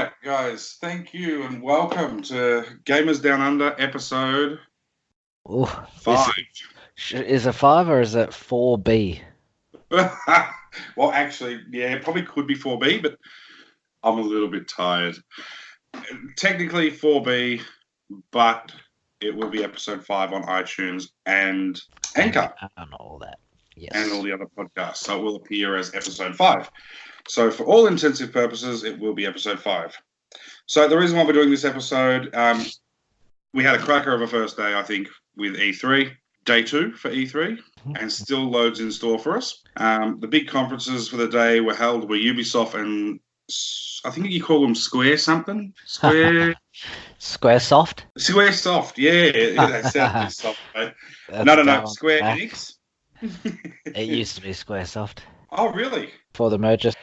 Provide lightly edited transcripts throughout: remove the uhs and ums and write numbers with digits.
right, guys. Thank you and welcome to Gamers Down Under episode Ooh, 5. is it 5 or is it 4B? Well, actually, yeah, it probably could be 4B, but I'm a little bit tired. Technically 4B, but it will be episode 5 on iTunes and Anchor And all that. Yes. and all the other podcasts. So it will appear as episode 5. So for all intensive purposes, it will be episode 5. So the reason why we're doing this episode, we had a cracker of a first day, I think, with E3. Day 2 for E3, and still loads in store for us. The big conferences for the day were held were Ubisoft and I think you call them Square something? Squaresoft? Squaresoft, yeah. That sounds soft, mate. No. Square Enix. It used to be Squaresoft. Oh, really? Before the merger,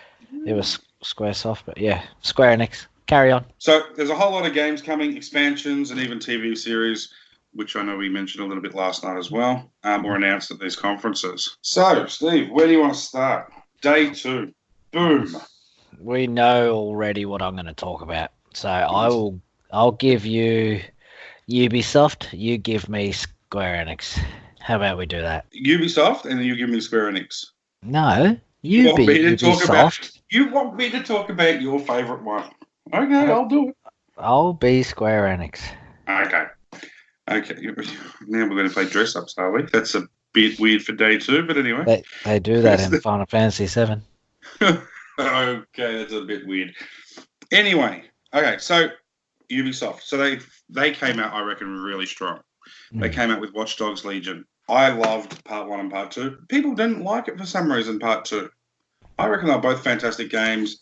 it was Squaresoft, but yeah, Square Enix. Carry on. So there's a whole lot of games coming, expansions, and even TV series, which I know we mentioned a little bit last night as well, were announced at these conferences. So, Steve, where do you want to start? Day 2. Boom. We know already what I'm going to talk about. So I'll give you Ubisoft, you give me Square Enix. How about we do that? Ubisoft, and then you give me Square Enix. No, Ubisoft. You want me to talk about your favourite one? Okay, I'll do it. I'll be Square Enix. Okay, now we're going to play dress-ups, are we? That's a bit weird for day 2, but anyway. They do that in Final Fantasy 7. Okay, that's a bit weird. Anyway, okay, so Ubisoft. So they came out, I reckon, really strong. They came out with Watch Dogs Legion. I loved Part 1 and Part 2. People didn't like it for some reason, Part 2. I reckon they're both fantastic games.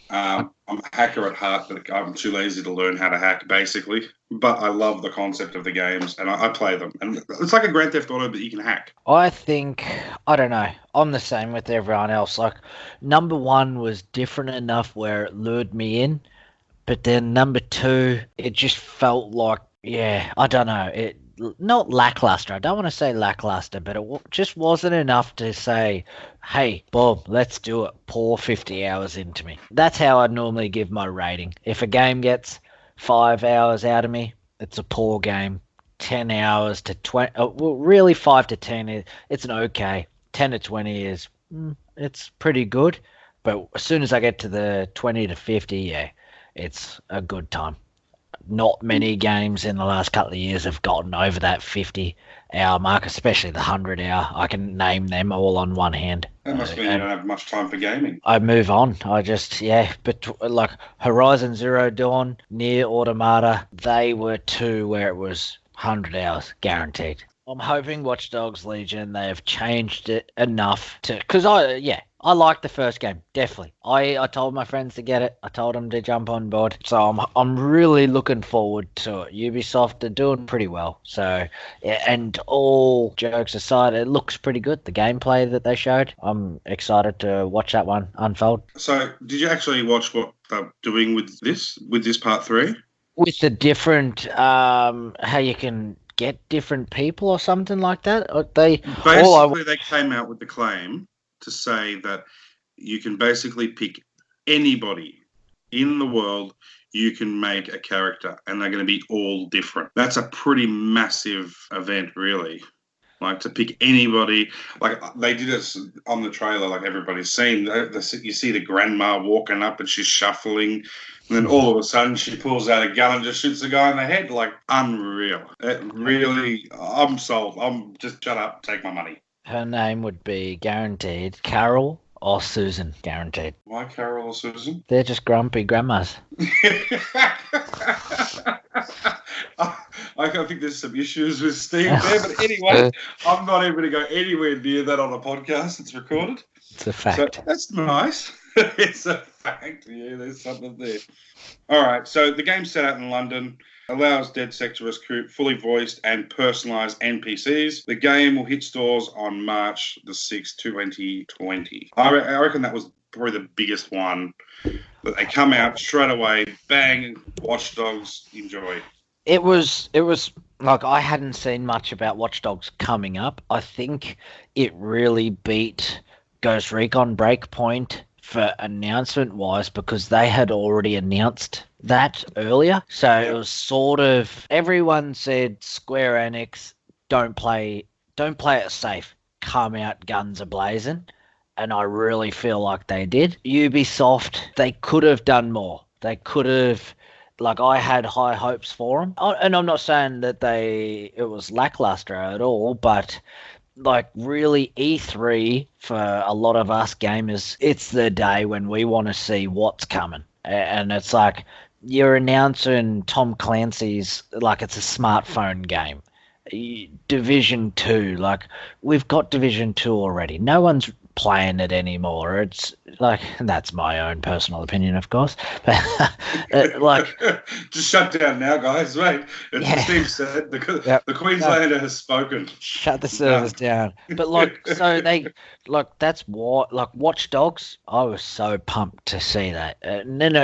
I'm a hacker at heart, but I'm too lazy to learn how to hack, basically. But I love the concept of the games, and I play them. And it's like a Grand Theft Auto, but you can hack. I don't know. I'm the same with everyone else. Like, number 1 was different enough where it lured me in, but then number 2, it just felt like, yeah, I don't know. It not lackluster. I don't want to say lackluster, but it just wasn't enough to say, hey, Bob, let's do it. Pour 50 hours into me. That's how I normally give my rating. If a game gets 5 hours out of me, it's a poor game. 10 hours to 20, well, really 5 to 10, it's an okay. 10 to 20 is, it's pretty good. But as soon as I get to the 20 to 50, yeah, it's a good time. Not many games in the last couple of years have gotten over that 50-hour mark, especially the 100-hour. I can name them all on one hand. That must mean you don't have much time for gaming. I move on. But like Horizon Zero Dawn, Nier Automata, they were 2 where it was 100 hours guaranteed. I'm hoping Watch Dogs Legion, they have changed it enough to, because I liked the first game, definitely. I told my friends to get it. I told them to jump on board. So I'm really looking forward to it. Ubisoft are doing pretty well. So, and all jokes aside, it looks pretty good. The gameplay that they showed, I'm excited to watch that one unfold. So, did you actually watch what they're doing with this part 3? With the different, how you can get different people or something like that? They came out with the claim to say that you can basically pick anybody in the world, you can make a character, and they're going to be all different. That's a pretty massive event, really. Like, to pick anybody, like they did it on the trailer, like everybody's seen. You see the grandma walking up and she's shuffling, and then all of a sudden she pulls out a gun and just shoots the guy in the head. Like, unreal. It really, I'm sold. I'm just shut up, take my money. Her name would be guaranteed Carol or Susan, guaranteed. Why Carol or Susan? They're just grumpy grandmas. I think there's some issues with Steve there, but anyway, I'm not even going to go anywhere near that on a podcast. It's recorded. It's a fact. So that's nice. It's a fact. Yeah, there's something there. All right, so the game's set out in London. Allows DedSec to recruit fully voiced and personalised NPCs. The game will hit stores on March the 6th, 2020. I reckon that was probably the biggest one. That they come out straight away, bang, Watch Dogs, enjoy. It was like, I hadn't seen much about Watch Dogs coming up. I think it really beat Ghost Recon Breakpoint for announcement wise because they had already announced that earlier. So it was sort of everyone said Square Enix don't play it safe. Come out guns a blazing. And I really feel like they did. Ubisoft, they could have done more. They could have, like, I had high hopes for them. And I'm not saying that it was lackluster at all, but like really E3 for a lot of us gamers, it's the day when we want to see what's coming. And it's like you're announcing Tom Clancy's, like it's a smartphone game. Division 2, like we've got Division 2 already. No one's playing it anymore. It's like, and that's my own personal opinion, of course, but like just shut down now, guys. Wait, it's Steve said the Queenslander has spoken. Shut the servers down. But like, so they like that's what like Watch Dogs. I was so pumped to see that, and then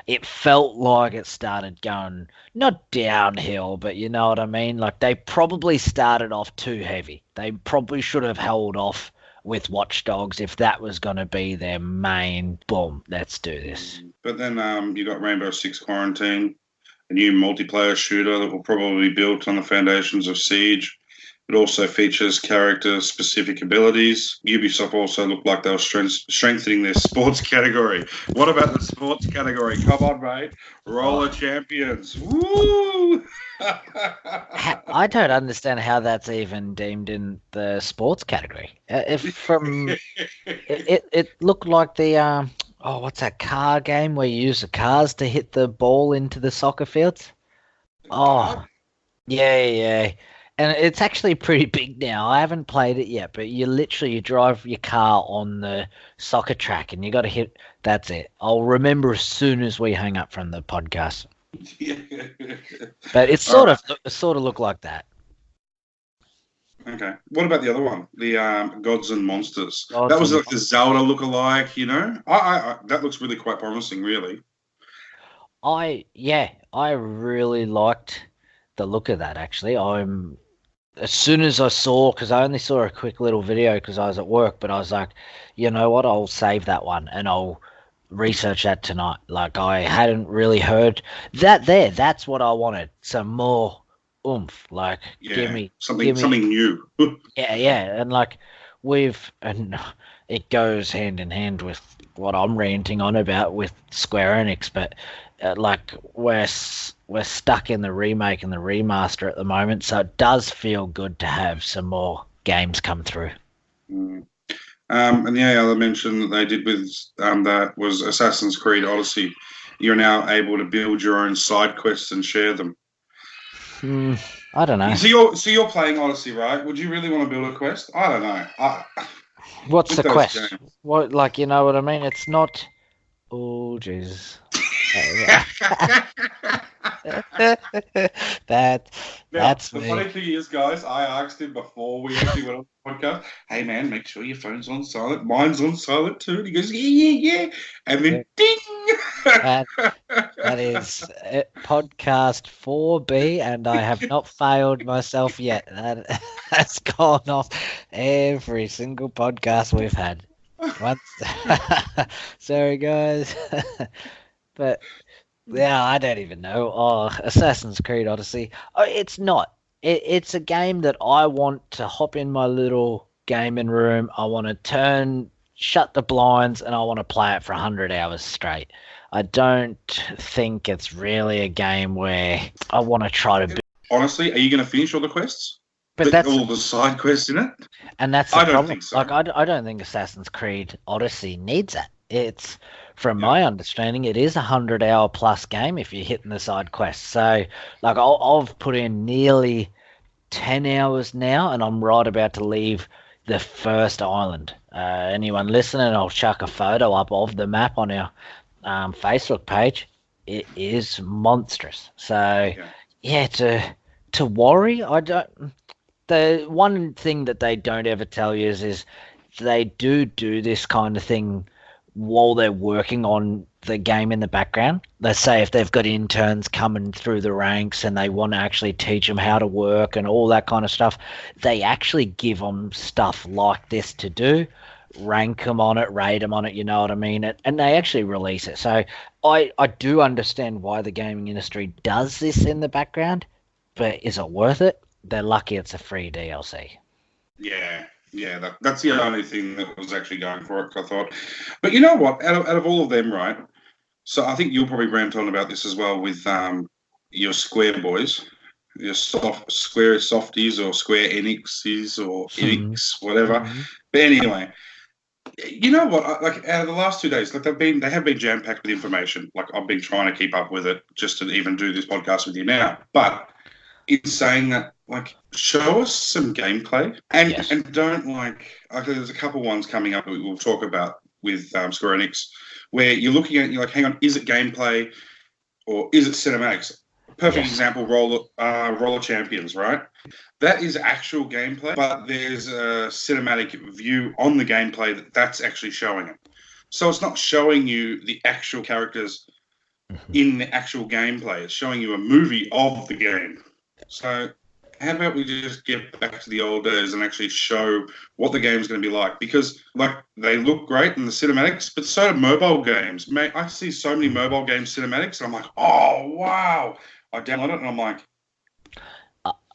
it felt like it started going not downhill, but you know what I mean. Like they probably started off too heavy. They probably should have held off with Watch Dogs if that was going to be their main, boom, let's do this. But then you got Rainbow Six Quarantine, a new multiplayer shooter that will probably be built on the foundations of Siege. It also features character-specific abilities. Ubisoft also looked like they were strengthening their sports category. What about the sports category? Come on, mate. Roller Champions. Woo! I don't understand how that's even deemed in the sports category. It looked like the what's that car game where you use the cars to hit the ball into the soccer fields? Oh, yeah. And it's actually pretty big now. I haven't played it yet, but you drive your car on the soccer track and you got to hit. That's it. I'll remember as soon as we hang up from the podcast. But it sort of looked like that. Okay. What about the other one? The Gods and Monsters. That was like the Zelda lookalike, you know? I that looks really quite promising, really. I really liked the look of that, actually. As soon as I saw, because I only saw a quick little video because I was at work, but I was like, you know what, I'll save that one and I'll research that tonight. Like, I hadn't really heard that there. That's what I wanted. Some more oomph. Like, give me something new. Yeah. And like, and it goes hand in hand with what I'm ranting on about with Square Enix, but like we're stuck in the remake and the remaster at the moment, so it does feel good to have some more games come through. And the other mention that they did with that was Assassin's Creed Odyssey. You're now able to build your own side quests and share them. I don't know. So you're playing Odyssey, right? Would you really want to build a quest? I don't know. What's the quest? Games. What, like, you know what I mean? It's not. Oh, Jesus. That's the me. funny thing is, guys, I asked him before we actually went on the podcast, hey man, make sure your phone's on silent. Mine's on silent too. And he goes, yeah. And then ding. That is podcast 4B, and I have not failed myself yet. That has gone off every single podcast we've had. Once. Sorry, guys. But yeah, I don't even know. Oh, Assassin's Creed Odyssey. Oh, it's not. It's a game that I want to hop in my little gaming room. I want to shut the blinds, and I want to play it for 100 hours straight. I don't think it's really a game where I want to try to. Honestly, are you going to finish all the quests? But that's all the side quests in it. And that's the problem. I don't think so. Like, I don't think Assassin's Creed Odyssey needs that. It's, from my understanding, it is 100-hour plus game if you're hitting the side quests. So, like, I've put in nearly 10 hours now, and I'm right about to leave the first island. Anyone listening, I'll chuck a photo up of the map on our Facebook page. It is monstrous. So, to worry, I don't. The one thing that they don't ever tell you is they do this kind of thing while they're working on the game in the background. Let's say if they've got interns coming through the ranks and they want to actually teach them how to work and all that kind of stuff, they actually give them stuff like this to do rank them on it, rate them on it, you know what I mean? And they actually release it. So I do understand why the gaming industry does this in the background, but is it worth it? They're lucky it's a free DLC. Yeah, that's the only thing that was actually going for it, I thought. But you know what? Out of all of them, right? So I think you'll probably rant on about this as well with your Square boys, your Square Softies or Square Enixes or Enix, whatever. But anyway, you know what? Like out of the last 2 days, like they have been jam packed with information. Like I've been trying to keep up with it just to even do this podcast with you now. But in saying that, like, show us some gameplay and don't there's a couple ones coming up that we'll talk about with Square Enix where you're looking at it and you're like, hang on, is it gameplay or is it cinematics? Perfect example, Roller Champions, right? That is actual gameplay, but there's a cinematic view on the gameplay that's actually showing it. So it's not showing you the actual characters in the actual gameplay. It's showing you a movie of the game. So how about we just get back to the old days and actually show what the game's going to be like? Because, like, they look great in the cinematics, but so do mobile games. Mate, I see so many mobile game cinematics, and I'm like, oh, wow. I download it, and I'm like,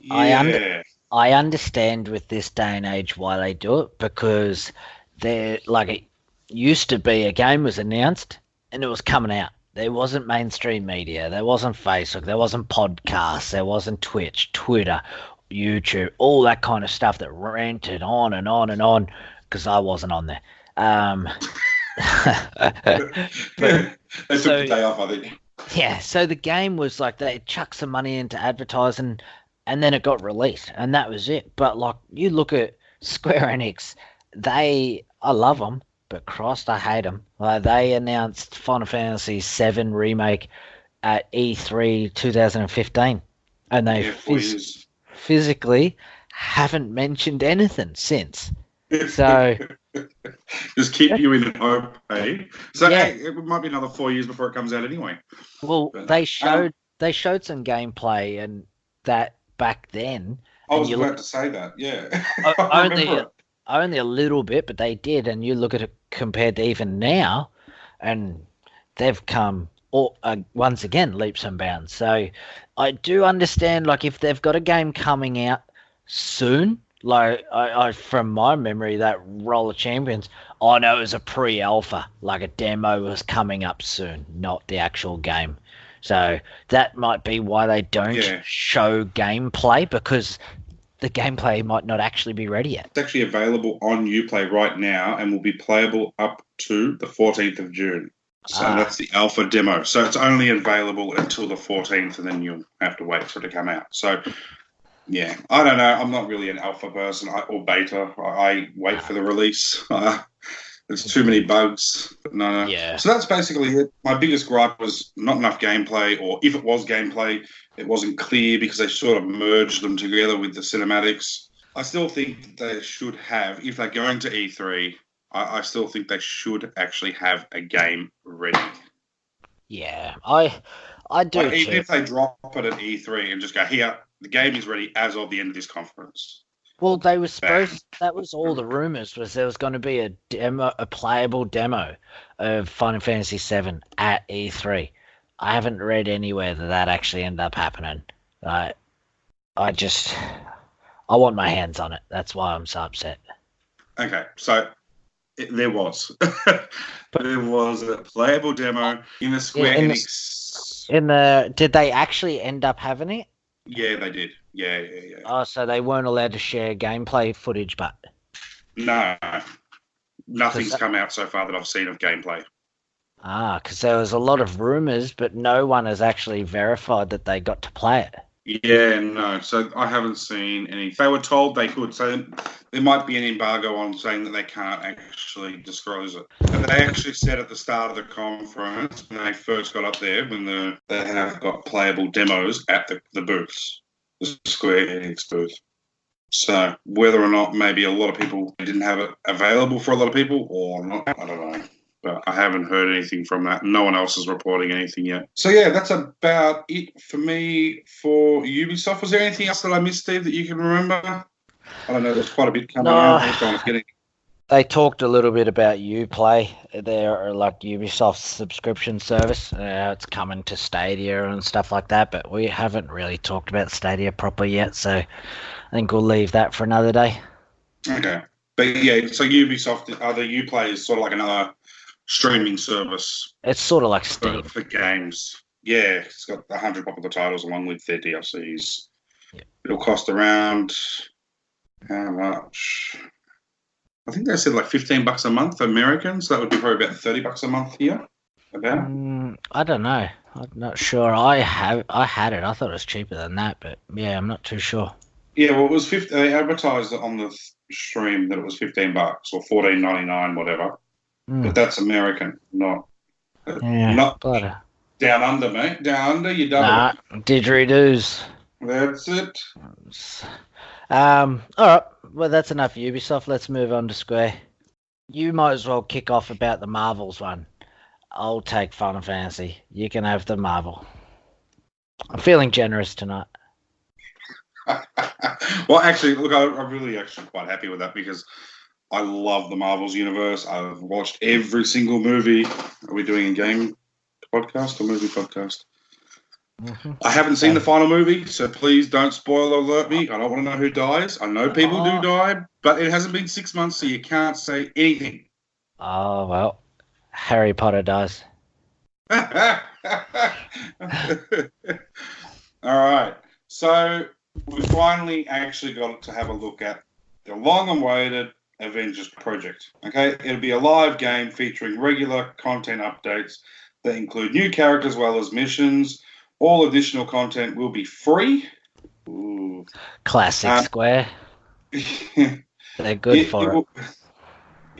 yeah. I understand with this day and age why they do it, because they're, like, it used to be a game was announced, and it was coming out. There wasn't mainstream media. There wasn't Facebook. There wasn't podcasts. There wasn't Twitch, Twitter, YouTube, all that kind of stuff that ranted on and on and on because I wasn't on there. They took the day off, I think. Yeah, so the game was like they chucked some money into advertising and then it got released and that was it. But like you look at Square Enix, I love them. But Christ, I hate them. Like, they announced Final Fantasy VII Remake at E3 2015, and they physically haven't mentioned anything since. So just keep you in hope, eh? So hey, it might be another 4 years before it comes out anyway. Well, they showed some gameplay and that back then. I was about to say that, yeah. Only a little bit, but they did, and you look at it compared to even now, and they've come once again leaps and bounds. So I do understand, like, if they've got a game coming out soon, like I from my memory, that Roller Champions, I know it was a pre-alpha, like a demo was coming up soon, not the actual game. So that might be why they don't show gameplay, because the gameplay might not actually be ready yet. It's actually available on Uplay right now and will be playable up to the 14th of June. So that's the alpha demo. So it's only available until the 14th and then you'll have to wait for it to come out. So, yeah, I don't know. I'm not really an alpha person or beta. I wait for the release. There's too many bugs. No. Yeah. So that's basically it. My biggest gripe was not enough gameplay, or if it was gameplay, it wasn't clear because they sort of merged them together with the cinematics. I still think they should have, if they're going to E3, I still think they should actually have a game ready. Yeah, I do like, too. Even if they drop it at E3 and just go, here, the game is ready as of the end of this conference. Well, they were supposed. That was all the rumors, was there was going to be a playable demo of Final Fantasy VII at E3. I haven't read anywhere that actually ended up happening. I want my hands on it. That's why I'm so upset. Okay, so there was there was a playable demo in the Square Enix. Did they actually end up having it? Yeah, they did. Yeah. Oh, so they weren't allowed to share gameplay footage, but... No. Nothing's come out so far that I've seen of gameplay. Because there was a lot of rumours, but no one has actually verified that they got to play it. Yeah, no. So I haven't seen anything. They were told they could, so there might be an embargo on saying that they can't actually disclose it. And they actually said at the start of the conference, when they first got up there, when they have got playable demos at the booths, the Square Enix booth. So whether or not maybe a lot of people didn't have it available for a lot of people or not, I don't know. But I haven't heard anything from that. No one else is reporting anything yet. So, yeah, that's about it for me for Ubisoft. Was there anything else that I missed, Steve, that you can remember? I don't know. There's quite a bit coming out. They talked a little bit about Uplay, their like Ubisoft subscription service. It's coming to Stadia and stuff like that, but we haven't really talked about Stadia proper yet, so I think we'll leave that for another day. Okay. But yeah, so Ubisoft, the Uplay is sort of like another streaming service. It's sort of like Steam. For games. Yeah, it's got 100 popular titles along with their DLCs. Yeah. It'll cost around, how much? I think they said like $15 a month for Americans. So that would be probably about $30 a month here. About. I don't know. I'm not sure. I had it. I thought it was cheaper than that, but yeah, I'm not too sure. Yeah, well, it was 50. They advertised it on the stream that it was $15 or $14.99, whatever. But that's American, not down under, mate. Down under, you double. Nah, didgeridoos. That's it. All right. Well, that's enough Ubisoft. Let's move on to Square. You might as well kick off about the Marvels one. I'll take Final Fantasy. You can have the Marvel. I'm feeling generous tonight. Well, actually, look, I'm really actually quite happy with that because I love the Marvels universe. I've watched every single movie. Are we doing a game podcast or movie podcast? Mm-hmm. I haven't seen the final movie, so please don't spoil alert me. I don't want to know who dies. I know people do die, but it hasn't been 6 months, so you can't say anything. Oh, well, Harry Potter dies. All right. So we finally actually got to have a look at the long-awaited Avengers project. Okay, it'll be a live game featuring regular content updates that include new characters as well as missions. All additional content will be free. Ooh. Classic Square. They're good for it.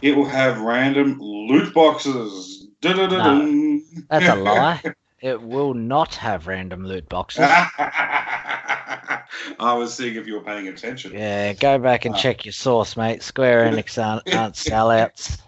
It will have random loot boxes. No, that's a lie. It will not have random loot boxes. I was seeing if you were paying attention. Yeah, go back and check your source, mate. Square Enix aren't sellouts.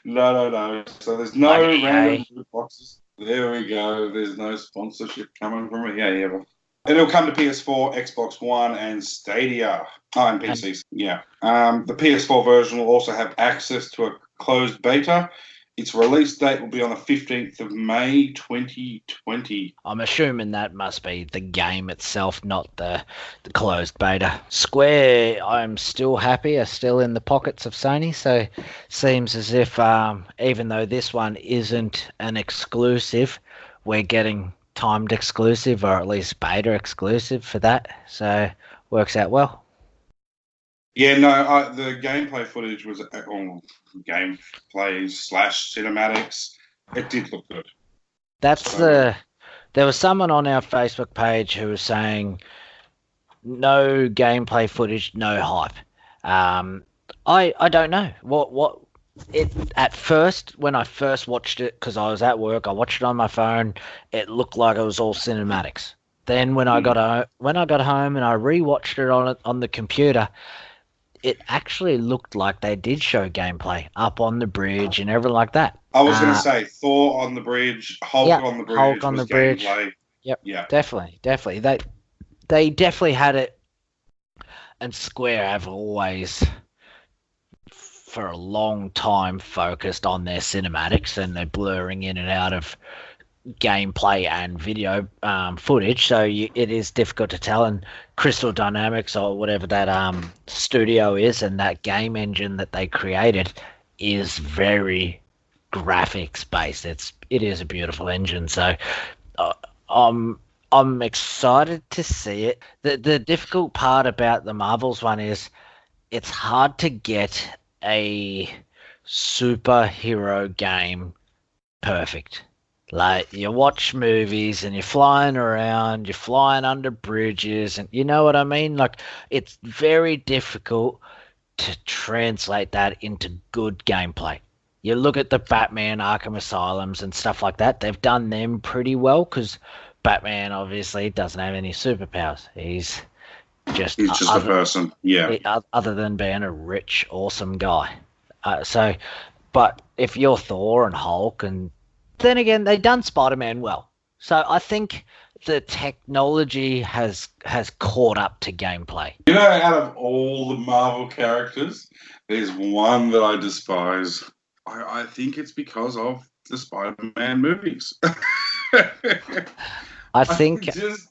No. So there's no random loot boxes. There we go. There's no sponsorship coming from it. Yeah. And it'll come to PS4, Xbox One, and Stadia. Oh, and PCs. Yeah. The PS4 version will also have access to a closed beta. Its release date will be on the 15th of May, 2020. I'm assuming that must be the game itself, not the closed beta. Square, I'm still happy, are still in the pockets of Sony, so seems as if even though this one isn't an exclusive, we're getting timed exclusive or at least beta exclusive for that, so works out well. Yeah, no, the gameplay footage was gameplay / cinematics. It did look good. There was someone on our Facebook page who was saying no gameplay footage, no hype. I don't know what it at first when I first watched it because I was at work. I watched it on my phone. It looked like it was all cinematics. Then when I got home and I rewatched it on the computer. It actually looked like they did show gameplay up on the bridge and everything like that. I was going to say Thor on the bridge, Hulk on the bridge. Hulk on the bridge. Gameplay. Yep. Yeah. Definitely. They definitely had it. And Square have always, for a long time, focused on their cinematics and they're blurring in and out of gameplay and video footage, so it is difficult to tell. And Crystal Dynamics or whatever that studio is and that game engine that they created is very graphics based. It is a beautiful engine, so I'm excited to see it. The difficult part about the Marvels one is it's hard to get a superhero game perfect. Like, you watch movies and you're flying around, you're flying under bridges, and you know what I mean? Like, it's very difficult to translate that into good gameplay. You look at the Batman Arkham Asylums and stuff like that, they've done them pretty well because Batman obviously doesn't have any superpowers. He's just a person, yeah. Other than being a rich, awesome guy. But if you're Thor and Hulk and then again, they done Spider-Man well. So I think the technology has caught up to gameplay. You know, out of all the Marvel characters, there's one that I despise. I think it's because of the Spider-Man movies. I I think just,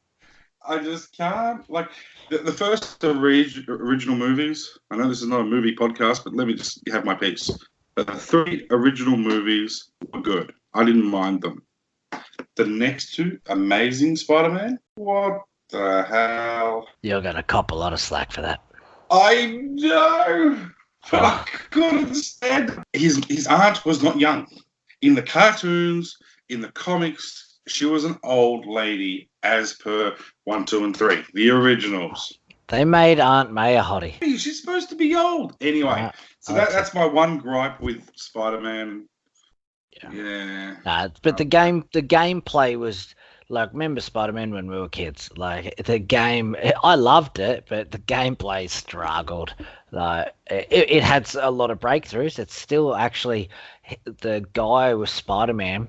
I just can't. Like the first original movies. I know this is not a movie podcast, but let me just have my piece. The three original movies were good. I didn't mind them. The next two, Amazing Spider-Man. What the hell? you're going to cop a lot of slack for that. I know, but I couldn't stand it. His aunt was not young. In the cartoons, in the comics, she was an old lady as per 1, 2, and 3, the originals. They made Aunt May a hottie. She's supposed to be old. Anyway, so that's my one gripe with Spider-Man. Yeah. But the gameplay was like, remember Spider-Man when we were kids? Like the game, I loved it, but the gameplay struggled. Like it had a lot of breakthroughs. It's still actually the guy with Spider-Man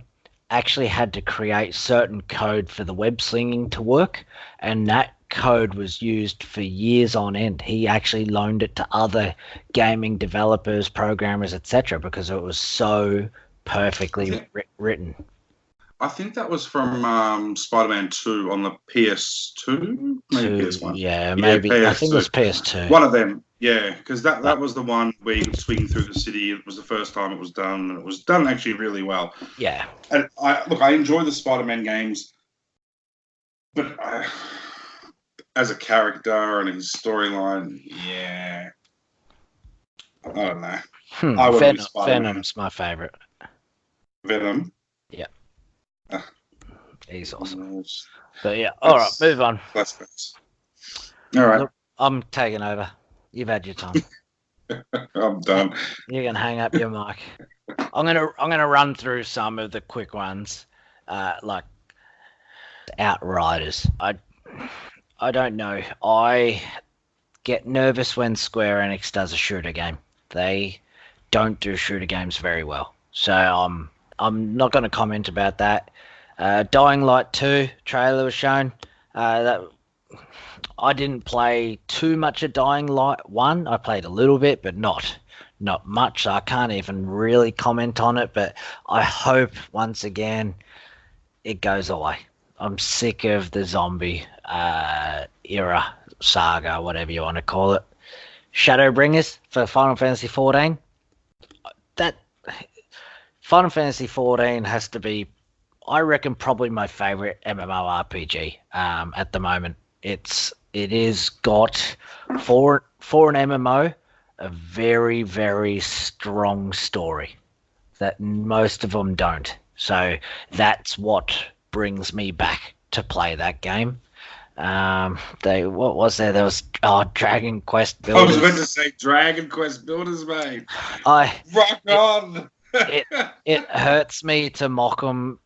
actually had to create certain code for the web slinging to work, and that code was used for years on end. He actually loaned it to other gaming developers, programmers, etc., because it was so perfectly written. I think that was from Spider-Man 2 on the PS2, maybe PS1. Yeah, maybe. PS2. I think it was PS2. One of them, yeah, because that was the one where you could swing through the city. It was the first time it was done, and it was done actually really well. Yeah. And I enjoy the Spider-Man games, but as a character and his storyline, yeah, I don't know. Venom's my favorite. Venom. Yeah. Uh, He's awesome. But yeah, all right, move on. All right. Look, I'm taking over. You've had your time. I'm done. You're gonna hang up your mic. I'm gonna run through some of the quick ones, like Outriders. I don't know. I get nervous when Square Enix does a shooter game. They don't do shooter games very well. So I'm not going to comment about that. Dying Light 2 trailer was shown. That I didn't play too much of Dying Light 1. I played a little bit, but not much. So I can't even really comment on it. But I hope once again it goes away. I'm sick of the zombie era saga, whatever you want to call it. Shadowbringers for Final Fantasy XIV. That Final Fantasy XIV has to be, I reckon, probably my favorite MMORPG at the moment. It is got for an MMO a very, very strong story that most of them don't. So that's what brings me back to play that game. What was there? There was Dragon Quest Builders. I was about to say Dragon Quest Builders, mate. Rock on. It hurts me to mock them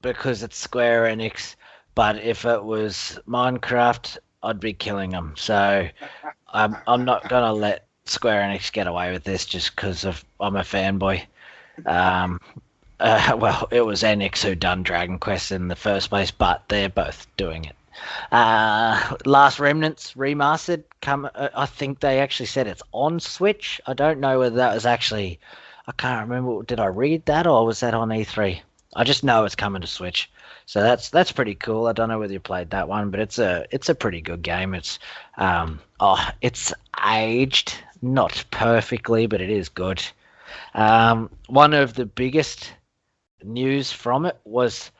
because it's Square Enix, but if it was Minecraft, I'd be killing them. So I'm not gonna let Square Enix get away with this just because I'm a fanboy. Well, it was Enix who done Dragon Quest in the first place, but they're both doing it. Last Remnants remastered. I think they actually said it's on Switch. I don't know whether that was actually. I can't remember. Did I read that or was that on E3? I just know it's coming to Switch, so that's pretty cool. I don't know whether you played that one, but it's a pretty good game. It's aged not perfectly, but it is good. One of the biggest news from it was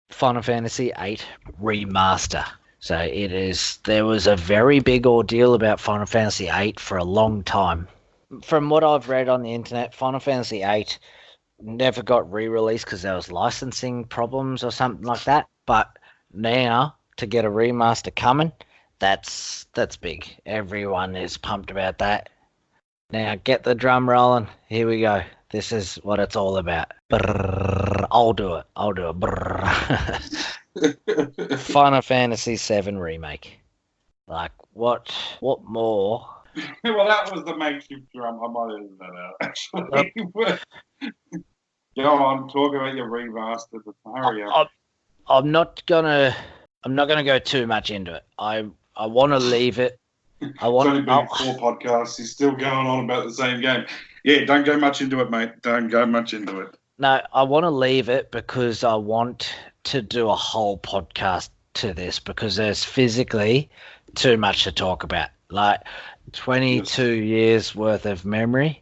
Final Fantasy VIII Remaster. So there was a very big ordeal about Final Fantasy VIII for a long time. From what I've read on the internet, Final Fantasy VIII never got re-released because there was licensing problems or something like that. But now, to get a remaster coming, that's big. Everyone is pumped about that. Now, get the drum rolling. Here we go. This is what it's all about. Brrr, I'll do it. Brrr. Final Fantasy VII Remake. Like, what more? Well, that was the makeshift drum. I might edit that out, actually. Go on, talk about your remaster. Hurry up. I'm not gonna go too much into it. I want to leave it. It's only been 4 podcasts. He's still going on about the same game. Yeah, don't go much into it, mate. Don't go much into it. No, I want to leave it because I want to do a whole podcast to this because there's physically too much to talk about. Like 22 years worth of memory,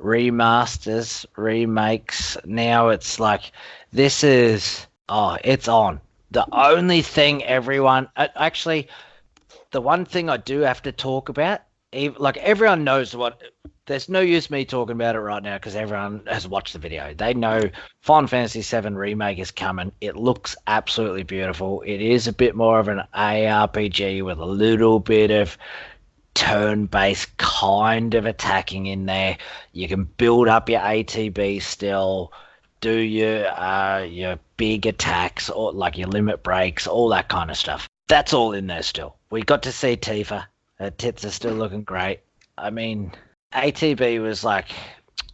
remasters, remakes. Now it's like this is it's on. The only thing actually, the one thing I do have to talk about, like everyone knows what. There's no use me talking about it right now because everyone has watched the video. They know Final Fantasy VII Remake is coming. It looks absolutely beautiful. It is a bit more of an ARPG with a little bit of turn-based kind of attacking in there. You can build up your ATB still, do your big attacks or like your limit breaks, all that kind of stuff. That's all in there still. We got to see Tifa. Her tits are still looking great. I mean, ATB was like,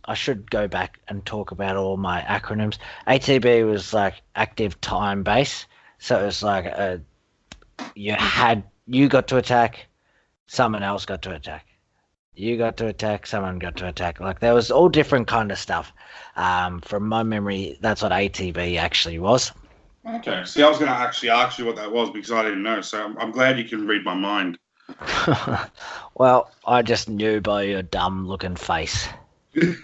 I should go back and talk about all my acronyms. ATB was like active time base. So it was like you got to attack, someone else got to attack. You got to attack, someone got to attack. Like there was all different kind of stuff. From my memory, that's what ATB actually was. Okay. See, I was going to actually ask you what that was because I didn't know. So I'm glad you can read my mind. Well, I just knew by your dumb looking face. That's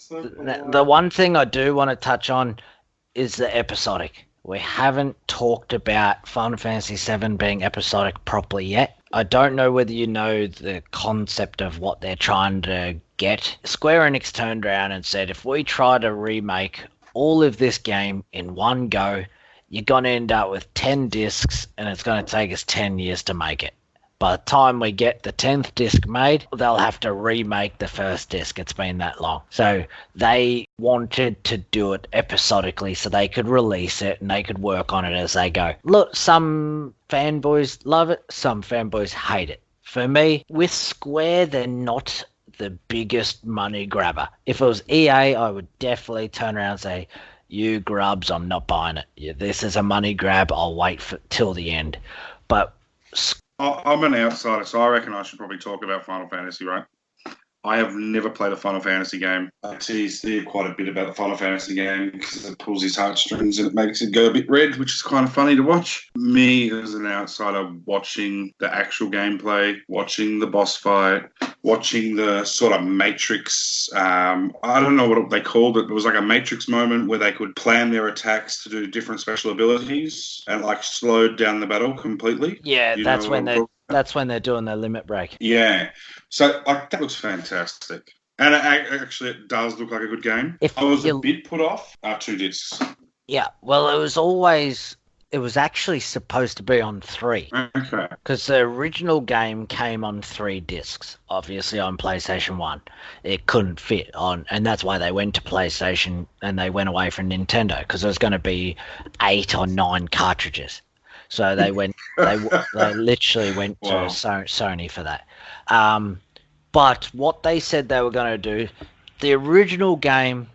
so cool. The one thing I do want to touch on is the episodic. We haven't talked about Final Fantasy VII being episodic properly yet. I don't know whether you know the concept of what they're trying to get. Square Enix turned around and said, if we try to remake all of this game in one go, you're going to end up with 10 discs and it's going to take us 10 years to make it. By the time we get the 10th disc made, they'll have to remake the first disc. It's been that long. So they wanted to do it episodically so they could release it and they could work on it as they go. Look, some fanboys love it, some fanboys hate it. For me, with Square, they're not the biggest money grabber. If it was EA, I would definitely turn around and say, you grubs, I'm not buying it. Yeah, this is a money grab. I'll wait till the end. But I'm an outsider, so I reckon I should probably talk about Final Fantasy, right? I have never played a Final Fantasy game. I tease there quite a bit about the Final Fantasy game because it pulls his heartstrings and it makes it go a bit red, which is kind of funny to watch. Me, as an outsider, watching the actual gameplay, watching the boss fight, watching the sort of Matrix, I don't know what they called it. It was like a Matrix moment where they could plan their attacks to do different special abilities and like slowed down the battle completely. Yeah, that's when they're doing their limit break. Yeah. So like that looks fantastic. And it does look like a good game. I was a bit put off. 2 discs. Yeah, well, it was actually supposed to be on 3. Okay. Because the original game came on 3 discs, obviously on PlayStation 1. It couldn't fit on, and that's why they went to PlayStation and they went away from Nintendo, because there was going to be 8 or 9 cartridges. So they literally went to Sony for that. But what they said they were going to do, the original game,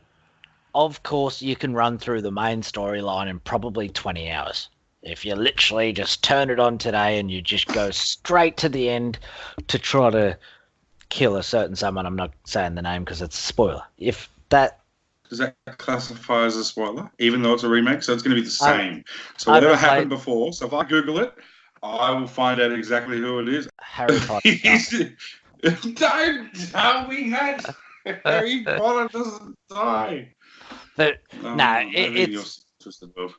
of course, you can run through the main storyline in probably 20 hours. If you literally just turn it on today and you just go straight to the end to try to kill a certain someone, I'm not saying the name because it's a spoiler. If that... Does that classify as a spoiler, even though it's a remake? So it's going to be the same. So whatever happened before, so if I Google it, I will find out exactly who it is. Harry Potter. Don't tell me that. Harry Potter doesn't die. But it's just above.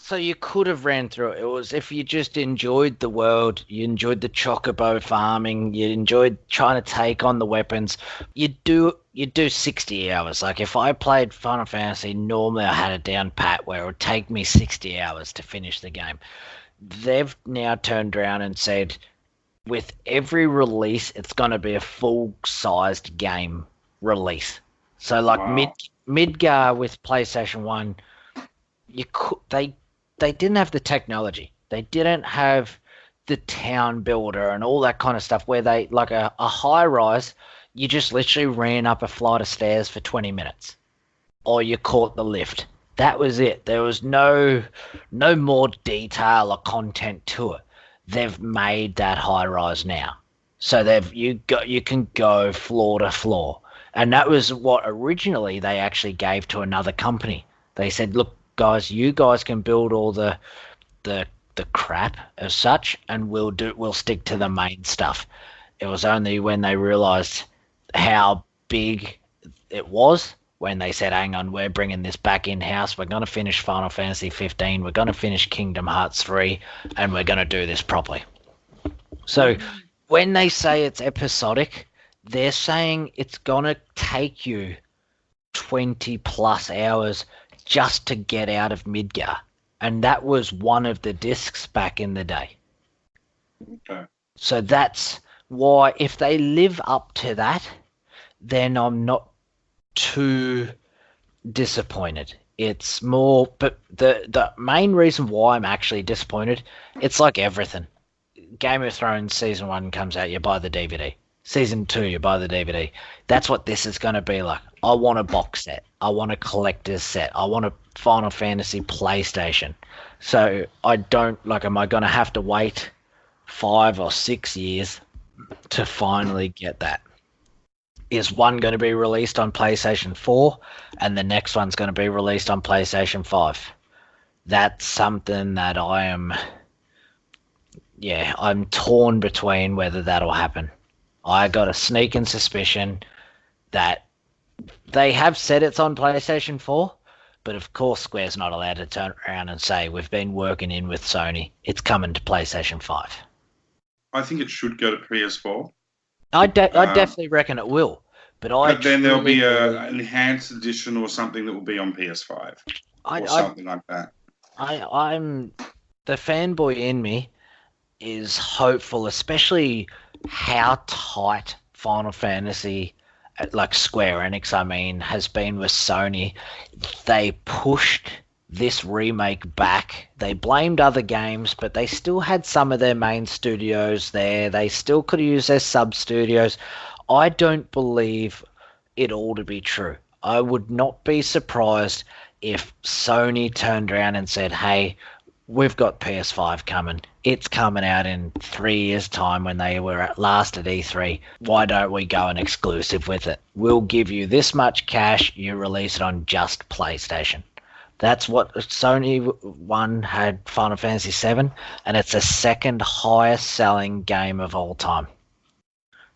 So you could have ran through it. It was if you just enjoyed the world, you enjoyed the chocobo farming, you enjoyed trying to take on the weapons. You do 60 hours. Like if I played Final Fantasy, normally I had it down pat where it would take me 60 hours to finish the game. They've now turned around and said, with every release, it's going to be a full-sized game release. So like Midgar with PlayStation 1, they didn't have the technology. They didn't have the town builder and all that kind of stuff where they, like a high rise, you just literally ran up a flight of stairs for 20 minutes. Or you caught the lift. That was it. There was no more detail or content to it. They've made that high rise now, so you can go floor to floor, and that was what originally they actually gave to another company. They said, "Look, guys, you guys can build all the crap as such, and we'll stick to the main stuff." It was only when they realized how big it was when they said, hang on, we're bringing this back in-house. We're going to finish Final Fantasy 15. We're going to finish Kingdom Hearts 3, and we're going to do this properly. So when they say it's episodic, they're saying it's going to take you 20 plus hours just to get out of Midgar. And that was one of the discs back in the day. Okay. So that's why, if they live up to that, then I'm not too disappointed. It's more, but the main reason why I'm actually disappointed, it's like everything. Game of Thrones Season 1 comes out, you buy the DVD. Season 2, you buy the DVD. That's what this is going to be like. I want a box set. I want a collector's set. I want a Final Fantasy PlayStation. So I don't, like, am I going to have to wait 5 or 6 years to finally get that? Is one going to be released on PlayStation 4 and the next one's going to be released on PlayStation 5? That's something that I'm torn between whether that'll happen. I got a sneaking suspicion that they have said it's on PlayStation 4, but of course Square's not allowed to turn around and say, we've been working in with Sony, it's coming to PlayStation 5. I think it should go to PS4. I definitely reckon it will. But then there'll be an enhanced edition or something that will be on PS5. Something like that. I'm the fanboy in me is hopeful, especially how tight Final Fantasy, like Square Enix, I mean, has been with Sony. They pushed this remake back. They blamed other games, but they still had some of their main studios there. They still could have used their sub-studios. I don't believe it all to be true. I would not be surprised if Sony turned around and said, hey, we've got PS5 coming. It's coming out in 3 years' time when they were at last at E3. Why don't we go an exclusive with it? We'll give you this much cash. You release it on just PlayStation. That's what Sony one had Final Fantasy VII, and it's the second highest selling game of all time.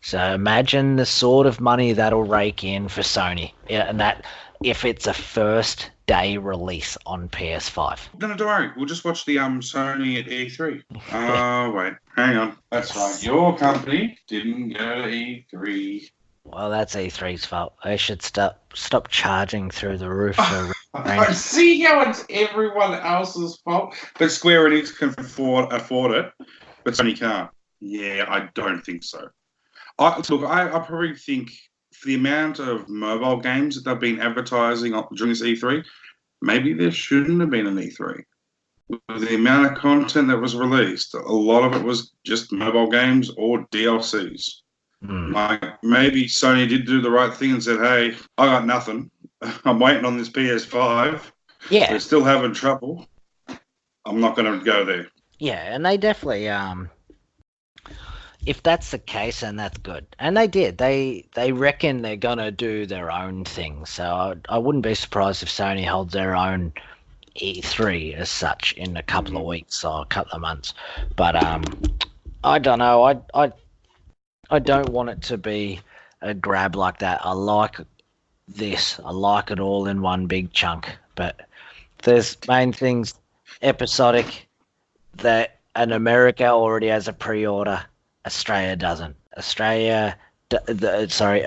So imagine the sort of money that'll rake in for Sony, and that if it's a first day release on PS5. No, don't worry. We'll just watch the Sony at E3. Oh, wait. Hang on. That's right. Your company didn't go to E3. Well, that's E3's fault. They should stop charging through the roof. I see how it's everyone else's fault, but Square Enix can afford it, but Sony can't. Yeah, I don't think so. I probably think for the amount of mobile games that they've been advertising during this E3, maybe there shouldn't have been an E3. With the amount of content that was released, a lot of it was just mobile games or DLCs. Like, maybe Sony did do the right thing and said, hey, I got nothing. I'm waiting on this PS5. Yeah. They're still having trouble. I'm not going to go there. Yeah, and they definitely, if that's the case, then that's good. And they did. They reckon they're going to do their own thing. So I wouldn't be surprised if Sony holds their own E3 as such in a couple of weeks or a couple of months. But I don't know. I don't want it to be a grab like that. I like this. I like it all in one big chunk. But there's main things, episodic, that in America already has a pre-order. Australia doesn't.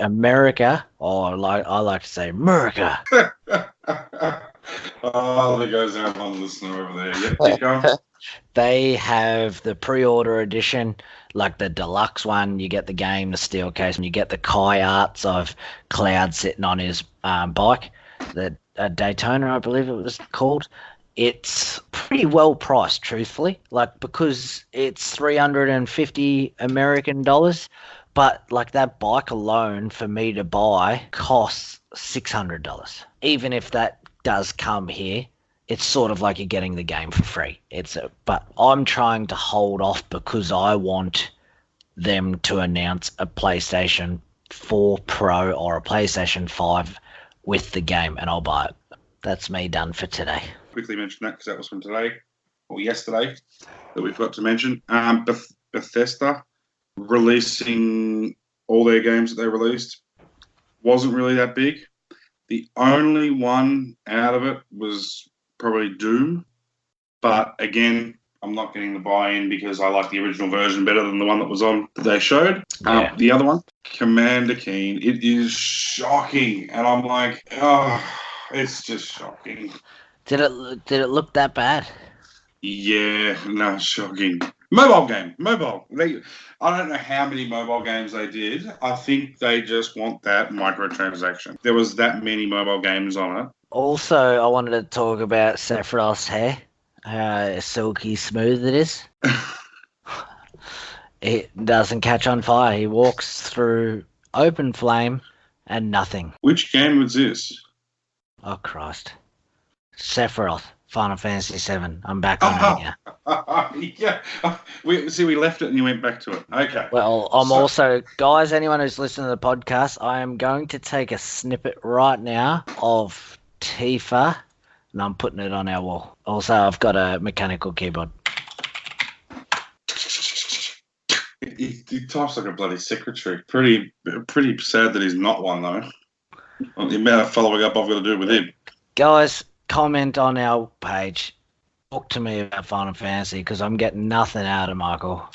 America, or I like to say America. Oh, there goes our one listener over there. Yep, keep going. They have the pre-order edition, like the deluxe one. You get the game, the steel case, and you get the Kai arts of Cloud sitting on his bike, the Daytona, I believe it was called. It's pretty well priced, truthfully, like, because it's $350 American dollars, but like that bike alone for me to buy costs $600. Even if that does come here, it's sort of like you're getting the game for free. But I'm trying to hold off because I want them to announce a PlayStation 4 Pro or a PlayStation 5 with the game, and I'll buy it. That's me done for today. Quickly mention that because that was from today or yesterday that we forgot to mention. Bethesda releasing all their games that they released wasn't really that big. The only one out of it was probably Doom. But again, I'm not getting the buy-in because I like the original version better than the one that was on that they showed. Yeah. The other one, Commander Keen, it is shocking. And I'm like, oh, it's just shocking. Did it look that bad? Yeah, no, shocking. Mobile game. I don't know how many mobile games they did. I think they just want that microtransaction. There was that many mobile games on it. Also, I wanted to talk about Sephiroth's hair, how silky smooth it is. It doesn't catch on fire. He walks through open flame and nothing. Which game was this? Oh, Christ. Sephiroth, Final Fantasy VII. I'm back on it now. Yeah. We left it and you went back to it. Okay. Well, I'm also, guys, anyone who's listening to the podcast, I am going to take a snippet right now of Tifa, and I'm putting it on our wall. Also, I've got a mechanical keyboard. He types like a bloody secretary. Pretty sad that he's not one, though. The amount of following up I've got to do with him. Guys, comment on our page. Talk to me about Final Fantasy because I'm getting nothing out of Michael.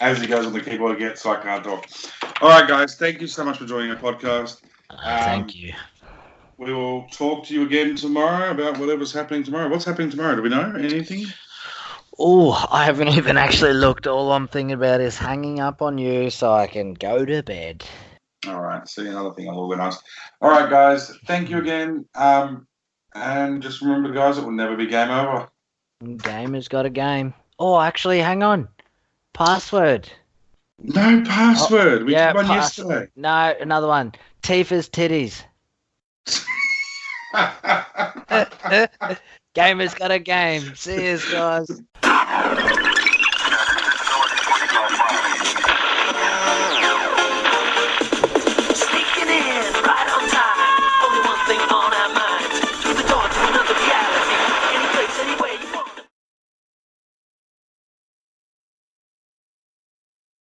As he goes on the keyboard again, so I can't talk. All right, guys. Thank you so much for joining our podcast. Thank you. We will talk to you again tomorrow about whatever's happening tomorrow. What's happening tomorrow? Do we know anything? Oh, I haven't even actually looked. All I'm thinking about is hanging up on you so I can go to bed. All right. See, another thing I'll organise. All right, guys. Thank you again. And just remember, guys, it will never be game over. Gamer's got a game. Oh, actually, hang on. Password. No password. We did one yesterday. No, another one. Tifa's titties. Gamer's got a game. See you guys.